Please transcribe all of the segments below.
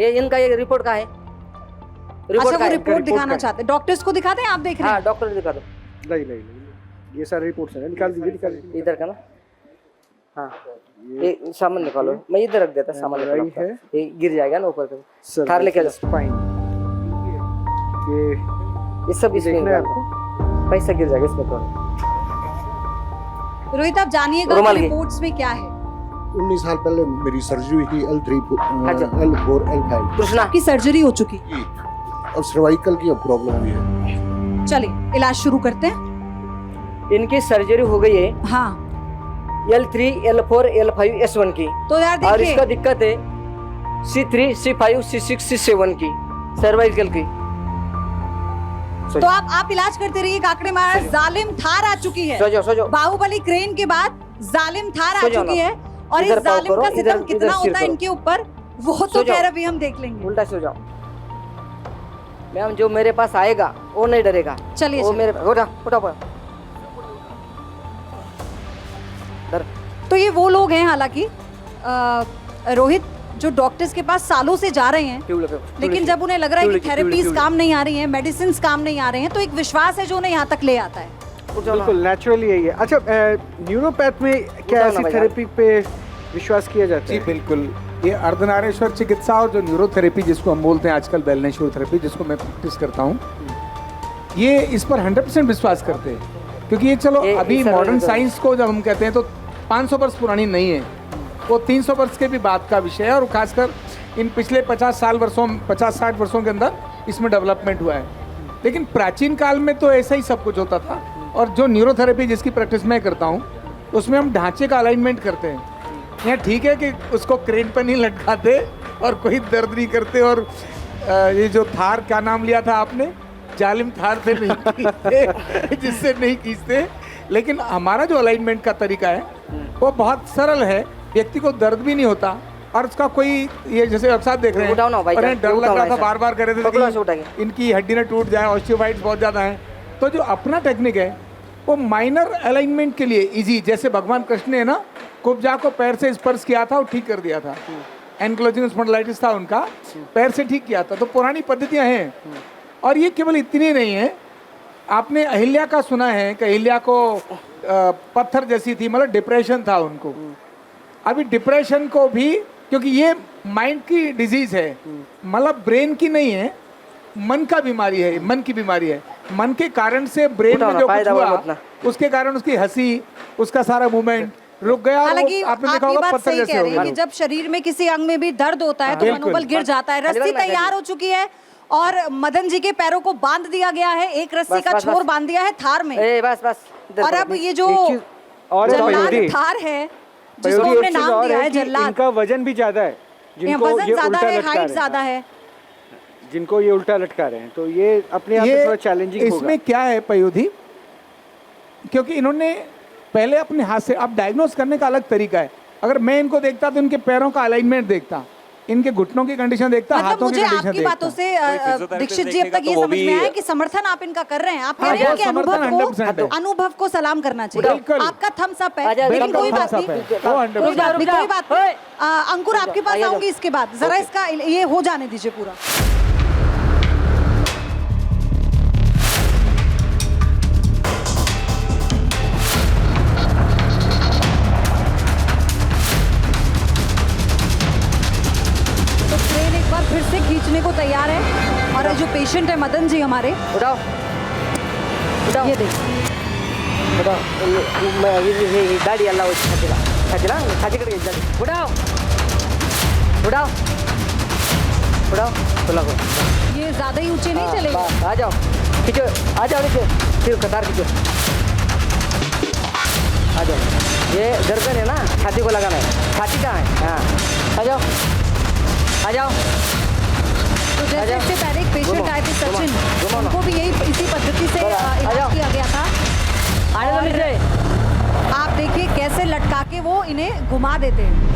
ये इनका ये रिपोर्ट का है। अच्छा, वो है। रिपोर्ट दिखाना चाहते हैं, डॉक्टर्स को दिखाते हैं, आप देख रहे हाँ हैं? डॉक्टर को दिखा दो। नहीं, ये सारे रिपोर्ट्स हैं, निकाल दीजिए। इधर का ना, हाँ ये सामान निकालो, मैं इधर रख देता सामान निकालो आपका। ये गिर जाएगा ना ऊपर का। थार लेके जाओ। फाइन। ये सब इसमें देखना है आपको, पैसा गिर जाएगा इसमें तो। रोहित, आप जानिएगा रुमाल की। रिपोर्ट्स में क्या है। 19 साल पहले मेरी सर्जरी हुई थी L3 L4 L5 कृष्णा आपकी सर्जरी हो चुकी, अब सर्वाइकल की प्रॉब्लम हुई है। चलिए इलाज शुरू करते हैं। इनकी सर्जरी हो गई है हाँ L3 L4 L5 S1 की, तो यार और देखिए, इसका दिक्कत है C3 C5 C6 C7 की सर्वाइकल की। तो आप इलाज करते रहिए काकड़े महाराज। जालिम थार आ चुकी है, सो जाओ। बाहुबली क्रेन के बाद जालिम थार आ सो जाओ चुकी ना। है, और इस इधर पाँव जालिम करो, का इधर- सितम इधर कितना सिर होता है करो। इनके ऊपर, वो तो सो जाओ। खैर अभी हम देख लेंगे। उल्टा सो जाओ। मैम जो मेरे पास आएगा वो नहीं डरेगा। चलिए वो चलिए। मेरे उठा उठा उठा। डर तो ये वो लोग हैं हालांकि रोहित, जो डॉक्टर्स के पास सालों से जा रहे हैं, ट्यूब लगे। लेकिन जब उन्हें लग रहा है कि ट्यूब लगी, थेरेपीज ट्यूब काम नहीं आ रही हैं, मेडिसिन काम नहीं आ रहे हैं, तो एक विश्वास है जो उन्हें यहाँ तक ले आता है। उठ जाओ ना। बिल्कुल नेचुरली यही है। अच्छा, न्यूरोपैथ में क्या उठाओ ना ऐसी भाई। थेरेपी पे विश्वास किया जाता जी है? बिल्कुल, ये अर्धनारेश्वर चिकित्सा और जो न्यूरोथेरेपी जिसको हम बोलते हैं आजकल वेलनेस न्यूरोथेरेपी, जिसको मैं प्रैक्टिस करता हूँ, ये इस पर 100% विश्वास करते हैं। क्योंकि ये चलो ये अभी सर्वे मॉडर्न तो- साइंस को जब हम कहते हैं तो 500 वर्ष पुरानी नहीं है, वो 300 वर्ष के भी बाद का विषय है, और खासकर इन पिछले 50-60 वर्षों के अंदर इसमें डेवलपमेंट हुआ है। लेकिन प्राचीन काल में तो ऐसा ही सब कुछ होता था। और जो न्यूरोथेरेपी जिसकी प्रैक्टिस मैं करता हूँ, उसमें हम ढांचे का अलाइनमेंट करते हैं। यहाँ ठीक है कि उसको क्रेन पर नहीं लटकाते और कोई दर्द नहीं करते, और ये जो थार, क्या नाम लिया था आपने, जालिम थार से नहीं खींचते, जिससे नहीं खींचते। लेकिन हमारा जो अलाइनमेंट का तरीका है वो बहुत सरल है, व्यक्ति को दर्द भी नहीं होता, और उसका कोई ये जैसे आप साथ देख रहे हैं, उठाओ ना भाई, और इन्हें डर उठाओ लग रहा था, ऐसा। बार बार कर रहे थे पकड़ो ऐसे कि उठा के। इनकी हड्डी ना टूट जाए, ऑस्टियोफाइट्स बहुत ज़्यादा हैं। तो जो अपना टेक्निक है वो माइनर अलाइनमेंट के लिए इजी, जैसे भगवान कृष्ण ने ना कुब्जा को पैर से स्पर्श किया था और ठीक कर दिया था, एनक्लोजिंग स्पॉन्डिलाइटिस था उनका, पैर से ठीक किया था। तो पुरानी पद्धतियाँ हैं, और ये केवल इतनी नहीं है। आपने अहिल्या का सुना है कि अहिल्या को पत्थर जैसी थी, मतलब डिप्रेशन था उनको। अभी डिप्रेशन को भी, क्योंकि ये माइंड की डिजीज है, मतलब ब्रेन की नहीं है, मन का बीमारी है, मन की बीमारी है। मन के कारण से ब्रेन उठाओ में ना, जो पाए कुछ दबाओ हुआ, मत ना। उसके कारण उसकी हंसी, उसका सारा मूवमेंट रुक गया, और हालांकि वो आपने आप देखा ये होगा बात पत्थर सही जैसे कह हो रहे हैं गया। कि जब शरीर में किसी अंग में भी दर्द होता है तो बिल्कुल। मनोबल गिर जाता है। रस्सी खाली बना, तैयार हो चुकी है, और मदन जी के पैरों को बांध दिया गया है, एक रस्सी बस, का बस, छोर बस। बांध दिया है थार में, ए बस बस इधर और करो, अब ये जो एक चीज और है जल्लाद पयोधी, थार है, जिसको पयोधी, हमने एक चीज नाम और दिया है कि जल्लाद, इनका वजन भी ज्यादा है, जिनको वजन ये ज्यादा उल्टा है, लटका हाइट रहे ज्यादा हैं, है। जिनको ये उल्टा लटका रहे हैं, तो ये अपने आप में थोड़ा चैलेंजिंग होगा। इसमें क्या है पयोधी, क्योंकि इन्होंने पहले अपने हाथ से, अब डायग्नोस करने का अलग तरीका है। अगर मैं इनको देखता तो इनके पैरों का अलाइनमेंट देखता, इनके घुटनों की कंडीशन देखता, मतलब हाथों की मुझे कंडीशन आपकी देखता। बातों से दीक्षित जी अब तक ये समझ में आया कि समर्थन आप इनका कर रहे हैं। आप कह हाँ, रहे हैं वो कि समर्थन 100% है। अनुभव को सलाम करना चाहिए, बिल्कुल। आपका थम्स अप है, आजा, लेकिन बिल्कुल कोई बात thumbs up नहीं, है, वो 100% कोई बात नहीं, कोई बात नहीं। अंकुर आपके पास आइए जाओ। आऊंगी इसके बाद, जरा इसका ये हो जाने दीजिए पूरा। तो ट्रेन एक बार फिर से खींचने को तैयार है, और जो पेशेंट है मदन जी हमारे, उठाओ उठाओ ये देखिए, उठाओ। ये गाड़ी अल्लाह वो खाचीला खाची कट गई गाड़ी। उठाओ उठाओ उठाओ, खुला करो। ये ज्यादा ही ऊंचे नहीं चलेगा। बस, आ जाओ, खींचो, आ जाओ नीचे, फिर कतार खींचो, आ जाओ। ये गर्दन है ना, छाती को लगाना है, छाती कहाँ है, हाँ, आ जाओ आ जाओ। तो जैसे आजा। इससे पहले एक पेशेंट घुमाओ, आए थे सचिन, घुमाओ ना। उनको भी यही इसी पद्धति से आ इलाज जाओ। किया गया था। आने दो नीचे। आप देखिए कैसे लटका के वो इन्हें घुमा देते हैं।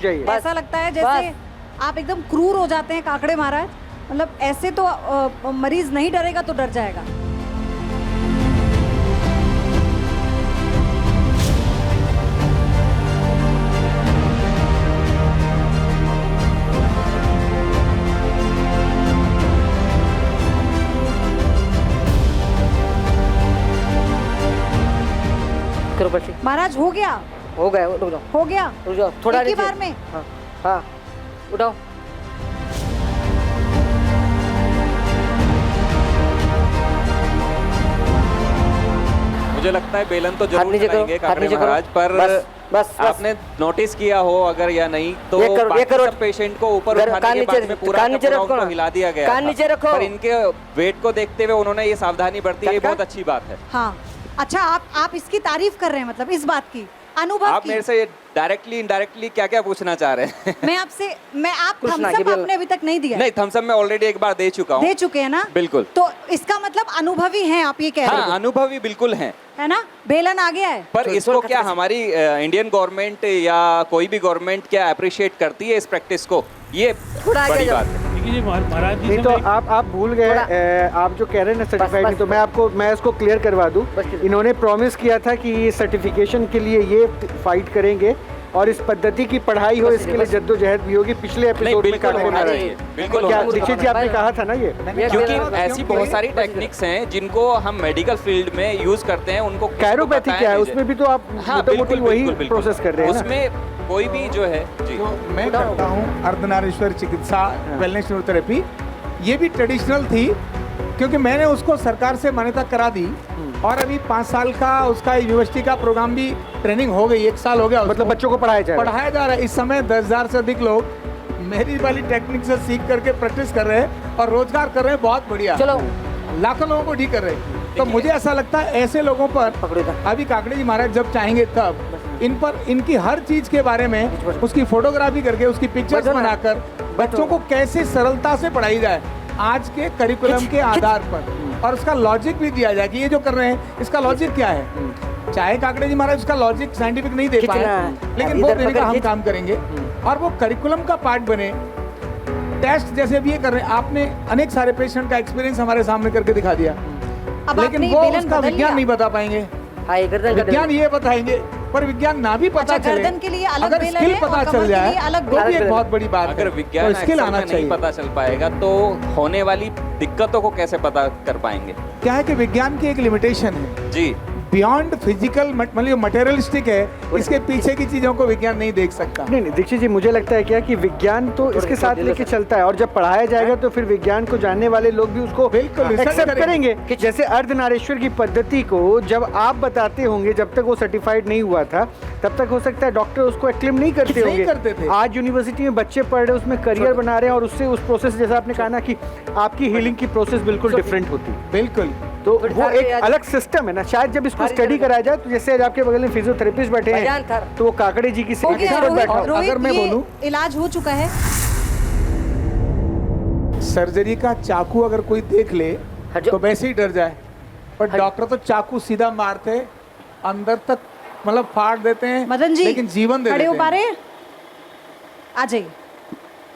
जाइए। ऐसा लगता है जैसे आप एकदम क्रूर हो जाते हैं काकड़े महाराज। मतलब ऐसे तो मरीज नहीं डरेगा तो डर जाएगा। करो पट्टी। महाराज हो गया, हो गया, रुक जाओ, हो गया। रुक जाओ, थोड़ा एक ही नीचे। बार में। हाँ हाँ, उठाओ। मुझे लगता है बेलन तो हाथ जरूर नीचे करो, चलाएंगे हाथ काकड़े नीचे करो। महाराज, पर बस, बस। आपने नोटिस किया हो अगर या नहीं तो ये करो, बाकी ये करो। सब पेशेंट को ऊपर कान उठाने के नीचे- बाद में पूरा कान नीचे का पूरा रखो उनको ना। हिला दिया गया कान था। नीचे रखो। पर इनके वेट को देखते हुए उन्होंने ये सावधानी बरती है, ये क्या? बहुत अच्छी बात है। हाँ अच्छा, आप इसकी तारीफ कर रहे हैं, मतलब इस बात की अनुभव आप की। मेरे से डायरेक्टली इनडायरेक्टली क्या क्या पूछना चाह रहे हैं? आप कुछ ना, थम्स अप केवल- आपने अभी तक नहीं दिया है। नहीं, थम्स अप मैं ऑलरेडी एक बार दे चुका हूँ। दे चुके हैं ना? बिल्कुल। तो इसका मतलब अनुभवी हैं आप, ये कह रहे हाँ, हैं, अनुभवी बिल्कुल हैं। है ना? बेलन आ गया है। पर छोड़- इसको छोड़ क्या खतरे से। हमारी इंडियन गवर्नमेंट या कोई भी गवर्नमेंट क्या अप्रिशिएट करती है इस प्रैक्टिस को? ये थोड़ा आगे बड़ी जाओ। बात है। देखिए जी महाराज जी नहीं से तो मैं- आप भूल गए, आप जो कह रहे हैं ना सर्टिफाइड बस, नहीं, तो मैं इसको क्लियर करवा दूं। बस। इन्होंने प्रॉमिस किया था कि ये सर्टिफिकेशन के लिए ये फाइट करेंगे और इस पद्धति की पढ़ाई हो, बस, इसके लिए बस। जद्दोजहद भी होगी। पिछले नहीं, एपिसोड में बिल्कुल काकड़े होना महाराज, चाहिए, बिल्कुल क्या होना चाहिए। दीक्षित जी आपने कहा था ना ये? क्योंकि ऐसी बहुत सारी टेक्निक्स हैं जिनको हम मेडिकल फील्ड में यूज करते हैं, उनको किसी को कैरोपैथी बताया क्या है, नहीं उसमें भी तो आप हाँ, मोटा मोटी बिल्कुल, वही बिल्कुल, बिल्कुल। प्रोसेस कर रहे हैं ना? उसमें कोई भी जो है जी जो मैं करता हूँ अर्धनारीश्वर चिकित्सा वेलनेस न्यूरोथेरेपी, ये भी ट्रेडिशनल थी क्योंकि मैंने उसको सरकार से मान्यता करा दी और अभी 5 साल का उसका यूनिवर्सिटी का प्रोग्राम भी ट्रेनिंग हो गई, 1 साल हो गया। मतलब उसको बच्चों को पढ़ाया जाए। पढ़ाया जा रहा है। इस समय 10,000 से अधिक लोग मेरी वाली टेक्निक से सीख करके प्रैक्टिस कर रहे हैं और रोजगार कर रहे हैं। बहुत बढ़िया, चलो। लाखों लोगों को ठीक कर रहे हैं। तो मुझे ऐसा लगता है ऐसे लोगों पर पकड़ो इधर। अभी काकड़े जी महाराज जब चाहेंगे तब इन पर इनकी हर चीज के बारे में उसकी फोटोग्राफी करके उसकी पिक्चर्स बैठो ना। बनाकर बच्चों को कैसे सरलता से पढ़ाई जाए आज के करिकुलम के आधार पर, और उसका लॉजिक भी दिया जाए कि ये जो कर रहे हैं इसका लॉजिक क्या है। चाहे काकड़े जी महाराज उसका लॉजिक साइंटिफिक नहीं दे कितना पाए, है? लेकिन वो इधर देने का पकड़ हम खींच। काम करेंगे और वो करिकुलम का पार्ट बने। टेस्ट जैसे भी ये कर रहे हैं, आपने अनेक सारे पेशेंट का एक्सपीरियंस हमारे सामने करके दिखा दिया, अब लेकिन आपने वो बेलन उसका बदल विज्ञान लिया। नहीं बता पाएंगे। हाँ, ये गर्दन का विज्ञान ये बताएंगे, पर विज्ञान ना भी पता अच्छा, चले, गर्दन के लिए अलग अगर बेलन स्किल है पता और चल कमर के जाए लिए अलग तो भी बेलन। एक बहुत बड़ी बात है। अगर विज्ञान तो स्किल एक्सेल आना में नहीं चाहिए। पता चल पाएगा तो होने वाली दिक्कतों को कैसे पता कर पाएंगे? क्या है कि विज्ञान की एक लिमिटेशन है, जी बियॉन्ड फिजिकल मतलब मटेरियलिस्टिक है, इसके पीछे की चीजों को विज्ञान नहीं देख सकता। नहीं दीक्षित जी, मुझे लगता है क्या कि विज्ञान तो इसके साथ लेके चलता है और जब पढ़ाया जाएगा तो फिर विज्ञान को जानने वाले लोग भी उसको बिल्कुल, research एक्सेप्ट करेंगे। करेंगे। जैसे अर्धनारीश्वर की पद्धति को जब आप बताते होंगे, जब तक वो सर्टिफाइड नहीं हुआ था तब तक हो सकता है डॉक्टर उसको एक्लेम नहीं करते नहीं होंगे। करते थे। आज यूनिवर्सिटी में बच्चे पढ़ रहे हैं, उसमें करियर बना रहे हैं और उससे उस प्रोसेस, जैसा आपने कहा ना कि आपकी हीलिंग की प्रोसेस बिल्कुल डिफरेंट होती है। बिल्कुल। तो फिर वो थार एक पे आज- अलग सिस्टम है ना। शायद जब इसको थारी स्टडी तरह- कराया जाए तो जैसे आज आपके बगल में फिजियोथेरेपिस्ट बैठे भाईजान हैं थार। तो वो काकड़े जी की हो गया expert बैठा रोहित, हो। अगर मैं ये बोलूं- इलाज हो चुका है। सर्जरी का चाकू अगर कोई देख ले हट जाओ। तो वैसे ही डर जाए, पर डॉक्टर तो चाकू सीधा मारते अंदर तक, मतलब फाड़ देते हैं, मदन जी लेकिन जीवन दे खड़े हो देते पा हैं। रहे हैं? आ जाइए।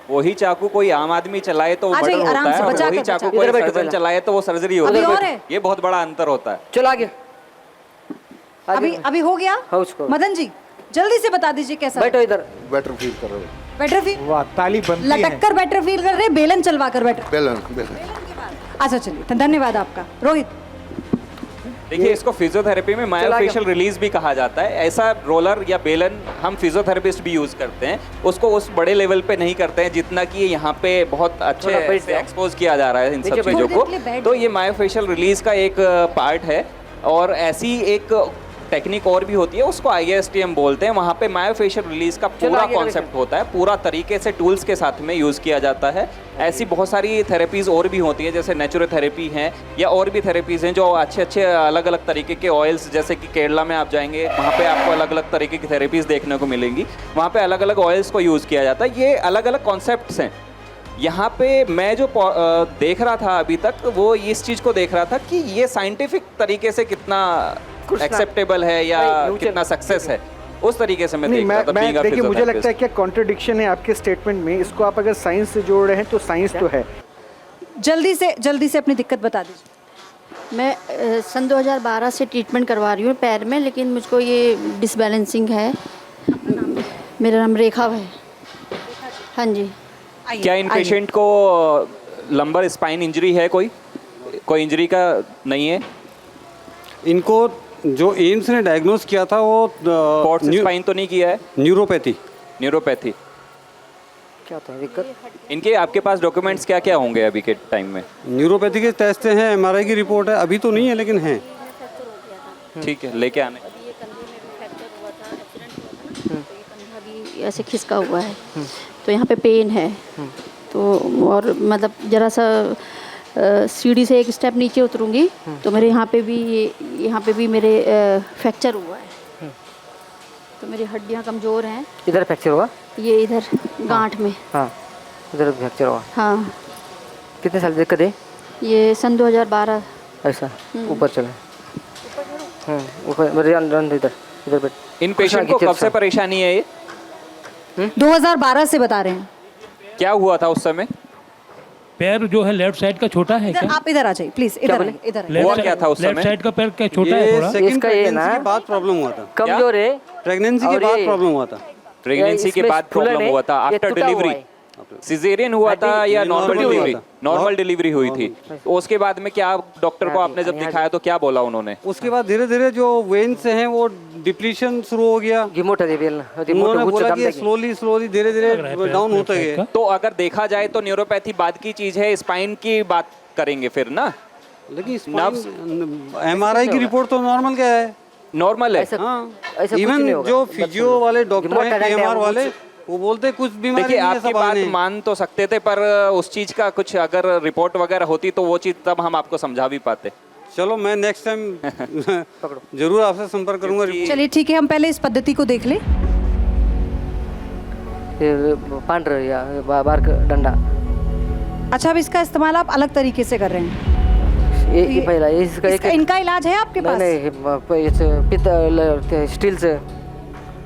वही चाकू कोई आम आदमी चलाए तो आ मर्डर जाइए, होता आराम है, से और बचा वही कर, चाकू बचा कोई कर। इधर बैठो सर्जन पहले। चलाए तो वो सर्जरी होती अभी है। और है? ये बहुत बड़ा अंतर होता है। चलो आगे। अभी अभी हो गया हाँ, उसको। मदन जी जल्दी से बता दीजिए कैसा बैठो इधर। बेटर फील कर रहे हो। बेटर फील, वाह, ताली बनती है। लटक कर बेटर फील कर रहे हैं, बेलन चलवा कर बेटर। बेलन बेलन अच्छा चलिए, तो धन्यवाद आपका। रोहित, देखिए, इसको फिजियोथेरेपी में मायोफेशियल रिलीज भी कहा जाता है। ऐसा रोलर या बेलन हम फिजियोथेरेपिस्ट भी यूज करते हैं, उसको उस बड़े लेवल पे नहीं करते हैं जितना कि ये यहाँ पे बहुत अच्छे थोड़ा बैठ से जाओ। एक्सपोज किया जा रहा है इन सब नीचे चीजों थोड़ी देर को। के लिए बैठ तो जाओ। ये मायोफेशियल रिलीज का एक पार्ट है और ऐसी एक टेक्निक और भी होती है, उसको ISTM बोलते हैं। वहाँ पे मायोफेशियल रिलीज का पूरा आगे कॉन्सेप्ट होता है, पूरा तरीके से टूल्स के साथ में यूज़ किया जाता है। ऐसी बहुत सारी थेरेपीज़ और भी होती है, जैसे नेचुरोथेरेपी हैं या और भी थेरेपीज़ हैं जो अच्छे अच्छे अलग अलग तरीके के ऑयल्स, जैसे कि केरला में आप जाएंगे वहाँ पे आपको अलग अलग तरीके की थेरेपीज़ देखने को मिलेंगी। वहाँ पे अलग अलग ऑयल्स को यूज़ किया जाता है। ये अलग अलग कॉन्सेप्ट्स हैं। यहाँ पे मैं जो देख रहा था अभी तक, वो इस चीज़ को देख रहा था कि ये साइंटिफिक तरीके से कितना कुछ ना- एक्सेप्टेबल है या नहीं, न्यूट्रल- कितना सक्सेस है। उस तरीके से मैं नहीं देख रहा था मैं being a देखिए मुझे लगता है physiotherapist। कि कॉन्ट्रडिक्शन है आपके स्टेटमेंट में। इसको आप अगर साइंस से जोड़ रहे हैं तो साइंस तो है। जल्दी से अपनी दिक्कत बता दीजिए। मैं सन 2012 से ट्रीटमेंट करवा रही हूँ पैर में, लेकिन मुझको ये डिसबैलेंसिंग है। मेरा नाम रेखा है। हाँ जी। क्या इन पेशेंट को लंबर स्पाइन इंजरी है? कोई इंजरी का नहीं है? इनको जो एम्स ने डायग्नोस किया था वो पॉट्स स्पाइन तो नहीं किया है? न्यूरोपैथी। क्या होता है दिक्कत? इनके आपके पास डॉक्यूमेंट्स क्या क्या होंगे अभी के टाइम में? न्यूरोपैथी के टेस्ट हैं, एमआरआई की रिपोर्ट है, अभी तो नहीं है लेकिन हैं। ठीक है, लेके आने। ये कंधे में भी फ्रैक्चर हुआ था, एक्सीडेंट हुआ था ना, तो ये कंधा भी ऐसे खिसका हुआ है, तो यहाँ पे पेन है। तो और मतलब जरा सा सीढ़ी से एक स्टेप नीचे उतरूंगी तो मेरे यहाँ पे भी मेरे फ्रैक्चर हुआ है। तो मेरी हड्डियाँ कमज़ोर हैं। इधर फ्रैक्चर हुआ? ये इधर गांठ में। हाँ, इधर फ्रैक्चर हुआ। हाँ। कितने साल दिक्कत है? ये सन 2012। ऐसा ऊपर चले, ऊपर इधर बैठ। इन पेशेंट को कब से परेशानी है ये? 2012 से बता रहे हैं। क्या हुआ था उस समय? पैर जो है लेफ्ट साइड का छोटा है क्या? आप इधर आ जाइए प्लीज, इधर हुआ क्या था उस समय? लेफ्ट साइड का पैर क्या छोटा है थोड़ा? सेकंड इसका ये ना प्रेगनेंसी के बाद प्रॉब्लम हुआ था। कमजोर है, प्रेगनेंसी के और बाद ये- प्रॉब्लम हुआ था। प्रेगनेंसी के इसमें बाद फूलन प्रॉब्लम है, हुआ था ये आफ्टर टूटा हुआ डिलीवरी? है। सिजेरियन हुआ था या ये नॉर्मल normal हुआ डिलीवरी? था। नॉर्मल डिलीवरी हुई थी। तो उसके बाद में क्या डॉक्टर को आपने जब दिखाया तो क्या बोला उन्होंने? उसके बाद धीरे धीरे जो वेन्स हैं वो डिप्लीशन शुरू हो गया। उन्होंने बोला कि स्लोली धीरे धीरे डाउन होता गया। तो अगर देखा जाए तो न्यूरोपैथी बाद की चीज है, स्पाइन की बात करेंगे फिर ना। लेकिन एमआरआई की रिपोर्ट तो नॉर्मल क्या है? नॉर्मल है। हाँ, ऐसा कुछ इवन नहीं होगा। जो फिजियो वाले डॉक्टर हैं, मोटा पीएमआर डायग्राम वाले, वो बोलते कुछ बीमारी देखिए नहीं है, आपकी सब बात आने हैं। मान तो सकते थे, पर उस चीज का कुछ अगर रिपोर्ट वगैरह होती तो वो चीज तब हम आपको समझा भी पाते। चलो मैं नेक्स्ट टाइम जरूर आपसे संपर्क करूंगा। चलिए ठीक है, हम पहले इस पद्धति को देख लें। पांढर या बारक डंडा, अच्छा, अब इसका इस्तेमाल आप अलग तरीके से कर रहे हैं। ये पहिला इसका एक इनका इलाज है आपके पास? नाही पित्तल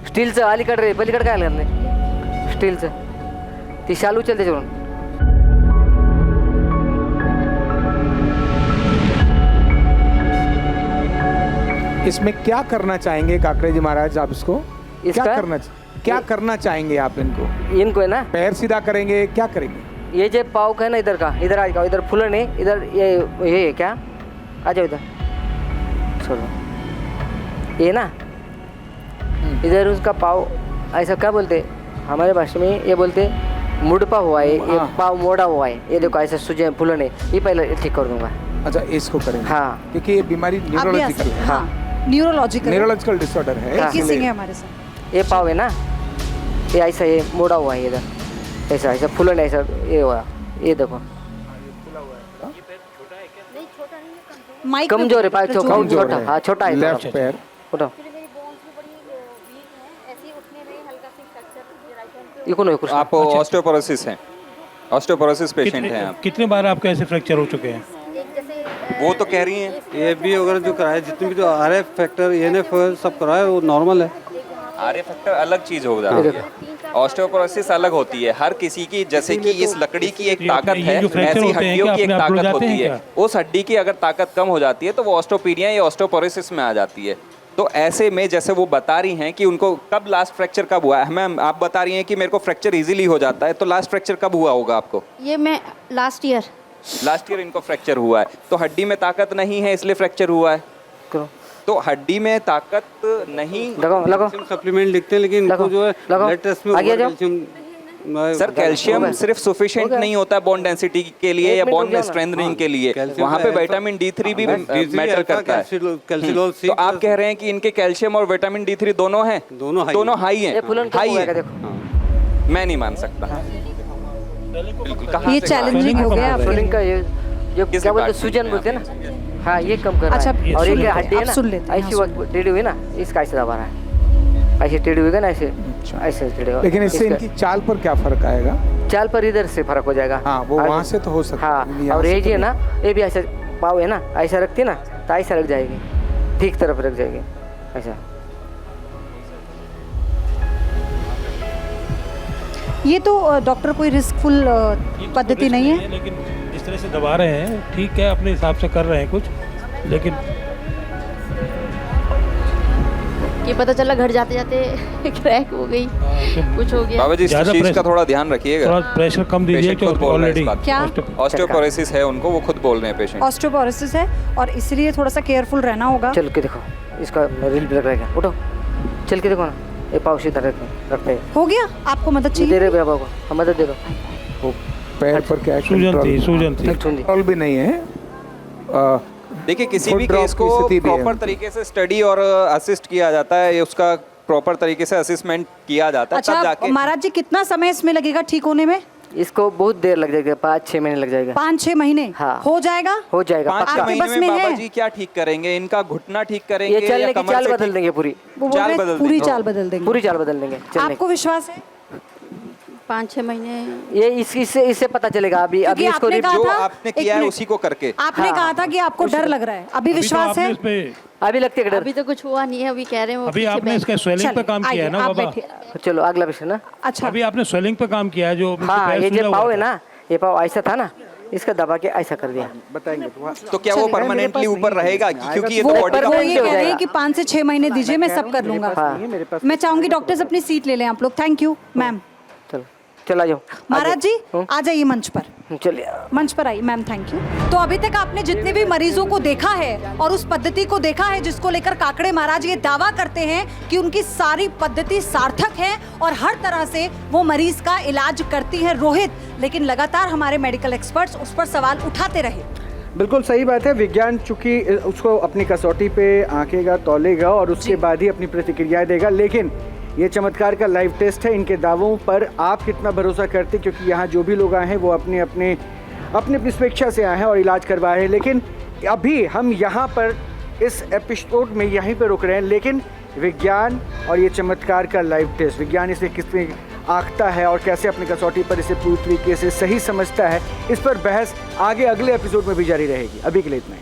स्टीलचं अलीकडे रे, पलीकडे काय करणे स्टीलचं ती शाल उचल त्याच्यावरून। इसमें क्या करना चाहेंगे काकड़े जी महाराज आप इसको? इसका? क्या करना चाहेंगे आप इनको? इनको है ना, पैर सीधा करेंगे, क्या करेंगे? ये जो पाव का है ना, इधर का इधर आज का इधर फूलन है, इधर ये है क्या, आ जाओ इधर, छोड़ो ये ना, इधर उसका पाव ऐसा क्या बोलते हमारे भाषा में, ये बोलते मुड़पा हुआ है, ये पाव मोड़ा हुआ है, ये देखो ऐसा सूजन फूलन है, ये पहले ठीक कर दूंगा। अच्छा, इसको करेंगे। हाँ, क्योंकि ये बीमारी न्यूरोलॉजिकल है। हाँ, न्यूरोलॉजिकल डिसऑर्डर है। एक ही सिंह है हमारे साथ। ये पाव है ना, ये ऐसा ये मोड़ा हुआ है, इधर ऐसा ऐसा फूलन ऐसा ये हुआ, ये देखो माइक कमजोर है, पाव छोटा, हाँ छोटा है लेफ्ट पैर। उठाओ ये कौन है कुछ? आप ऑस्टियोपोरोसिस हैं, ऑस्टियोपोरोसिस पेशेंट हैं आप? कितने बार आपके ऐसे फ्रैक्चर हो चुके हैं? वो तो कह रही हैं ये भी वगैरह जो कराए, जितने भी जो आरएफ फैक्टर एनएफ सब कराए वो नॉर्मल है। आरए फैक्टर अलग चीज हो जाती है, ऑस्टियोपोरोसिस अलग होती है हर किसी की। जैसे कि इस लकड़ी की एक ताकत ये है, जो फ्रैक्चर ऐसी होते हैं हड्डियों क्या की एक अपने आप रुक ताकत जाते होती हैं है। उस हड्डी की अगर ताकत कम हो जाती है तो वो ऑस्टियोपीनिया या ऑस्टियोपोरोसिस में आ जाती है। तो ऐसे में जैसे वो बता रही हैं कि उनको कब लास्ट फ्रैक्चर कब हुआ है, मैम आप बता रही हैं कि मेरे को फ्रैक्चर इजीली हो जाता है, तो लास्ट फ्रैक्चर कब हुआ होगा आपको? ये मैं लास्ट ईयर इनको फ्रैक्चर हुआ है, तो हड्डी में ताकत नहीं है इसलिए फ्रैक्चर हुआ है। तो हड्डी में ताकत नहीं, लगाओ सप्लीमेंट लिखते हैं लेकिन इनको जो है ब्लड टेस्ट में आगे जाओ। सर कैल्शियम सिर्फ सफिशिएंट नहीं होता है बोन डेंसिटी के लिए या बोन में स्ट्रेंथनिंग के लिए, वहाँ पे विटामिन D3 भी मैटर करता है। तो आप कह रहे हैं कि इनके कैल्शियम और विटामिन D3 दोनों हैं? दोनों हाई हैं। हाई है, मैं नहीं मान सकता। बिल्कुल, ये चैलेंजिंग हो गया आपके लिए। का ये जो क्या बोलते सूजन बोलते हैं ना, हाँ ये कम कर रहा अच्छा, है। और ये क्या हड्डी है आप सुन लेते ना, हैं, ऐसी हाँ, वक्त टेढ़ी हुई ना, इसका ऐसे दबा रहा है, ऐसे टेढ़ी हुई ना, ऐसे ऐसे टेढ़ी हुआ। लेकिन इससे इनकी चाल पर क्या फर्क आएगा? चाल पर इधर से फर्क हो जाएगा। हाँ, वो वहाँ से तो हो सकता है। हाँ, यहाँ और से ये तो जी है ना, ये भी ऐसा पाव है ना, ऐसा रखती है ना तो ऐसा रख जाएगी, ठीक तरफ रख जाएगी ऐसा। ये तो डॉक्टर कोई रिस्कफुल पद्धति नहीं है। लेकिन जिस तरह से दबा रहे हैं ठीक है, अपने हिसाब से कर रहे हैं कुछ, लेकिन ये पता चला घर जाते जाते क्रैक हो गई, कुछ हो गया। बाबा जी इस ज़्यादा चीज का प्रेशर- थोड़ा ध्यान रखिएगा। थोड़ा प्रेशर कम दीजिए पेशेंट खुद क्योंकि बोल रहे हैं ऑलरेडी इस बात क्या ऑस्टियोपोरोसिस है उनको, वो खुद बोल रहे हैं पेशेंट। ऑस्टियोपोरोसिस है और इसलिए थोड़ा सा केयरफुल रहना होगा। चल के देखो, इसका रील भी लग रहेगा, उठो चल के देखो ना, ये पाँव सीधा रखते हैं। हो गया, आपको मदद ये दे चाहिए? रहे बाबा को, हम मदद दे दो। वो पैर पर क्या सूजन थी, सूजन थी। कंट्रोल भी नहीं है। देखिए किसी फुट भी ड्रॉप केस की को स्थिति भी है। प्रॉपर तरीके से स्टडी और असिस्ट किया जाता है, ये उसका प्रॉपर तरीके से असेसमेंट किया जाता है, तब अच्छा जाके महाराज जी, कितना समय इसमें लगेगा ठीक होने में? इसको बहुत देर लग जाएगा, 5-6 महीने लग जाएगा। 5-6 महीने? हाँ। हो जाएगा? हो जाएगा 5-6 पक्का। आपके महीने बस में में बाबा है? जी क्या ठीक करेंगे? इनका घुटना ठीक करेंगे ये चलने या की कमर चाल से बदल ठीक- देंगे पूरी, वो बोल चाल रहे हैं बदल पूरी देंगे। चाल बदल देंगे। पूरी चाल बदल देंगे चलने आपको विश्वास है? 5-6 महीने। की। ये इससे पता चलेगा। अभी क्योंकि इसको आपने कहा जो था, आपने एक किया है मिनट। उसी को करके। आपने हाँ। कहा था कि आपको डर लग रहा है, अभी विश्वास है? अभी लगते है डर। अभी तो कुछ हुआ नहीं है, अभी कह रहे हैं वो अभी पीछे आपने बैठ- इसका स्वेलिंग पे काम किया है ना आप बाबा? बैठिए। चलो अगला पेशेंट ना। अच्छा, अभी आपने स्वेलिंग पे काम किया है, जो हाँ, पैर ये सूजा जो हुआ पाव है था। ना, ये पाव ऐसा था ना, इसका दबा के ऐसा कर दिया। बताएंगे तो क्या वो परमानेंटली ऊपर रहेगा? क्योंकि ये तो वो बॉडी का वो ये हो कह रहे हैं जाएगा। कि 5 से 6 महीने दीजिए, मैं सब कर लूंगा। मेरे पास मैं चाहूंगी डॉक्टर्स अपनी सीट ले लें आप लोग। Thank you ma'am. चलो चला जाओ महाराज जी आ जाइए मंच पर, चलिए। मंच पर आइए मैम। Thank you. तो अभी तक आपने जितने भी मरीजों को देखा है और उस पद्धति को देखा है जिसको लेकर काकड़े महाराज ये दावा करते हैं कि उनकी सारी पद्धति सार्थक है और हर तरह से वो मरीज का इलाज करती है रोहित, लेकिन लगातार हमारे मेडिकल एक्सपर्ट्स उस पर सवाल उठाते रहे। बिल्कुल सही बात है। विज्ञान चूंकि उसको अपनी कसौटी पे आंकेगा, तौलेगा और उसके बाद ही अपनी प्रतिक्रियाएं देगा, लेकिन ये चमत्कार का लाइव टेस्ट है। इनके दावों पर आप कितना भरोसा करते, क्योंकि यहाँ जो भी लोग आए हैं वो अपने अपनी स्वेच्छा से आए हैं और इलाज करवाए हैं। लेकिन अभी हम यहाँ पर इस एपिसोड में यहीं पर रुक रहे हैं, लेकिन विज्ञान और ये चमत्कार का लाइव टेस्ट, विज्ञान इसे किस में आंकता है और कैसे अपनी कसौटी पर इसे पूरी तरीके से सही समझता है, इस पर बहस आगे अगले एपिसोड में भी जारी रहेगी। अभी के लिए इतना ही।